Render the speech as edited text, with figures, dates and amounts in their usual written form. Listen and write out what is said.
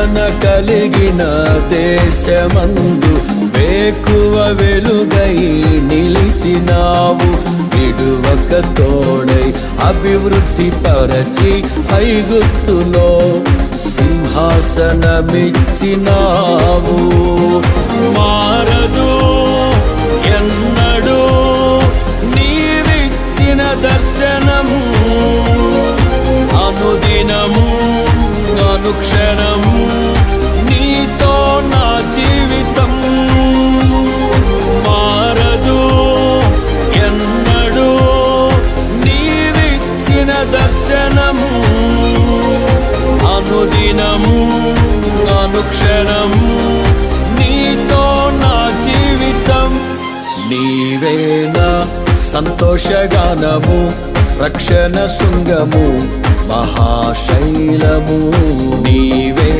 రక్షణ కలిగిన దేశమందు వేకువ వెలుగై నిలిచినావు. విడువక తోడై అభివృద్ధి పరచి ఐగుప్తులో సింహాసనమిచ్చినావు. మారదు ఎన్నడూ నీవిచ్చిన దర్శనము, అనుదినము అనుక్షణము నీతో నా జీవితం. మారదు ఎన్నడూ నీవిచ్చిన దర్శనము, అనుదినము అనుక్షణము నీతో నా జీవితం. నీవేనా సంతోషగానము, రక్షణ శృంగము, మహాశైలము. నీవే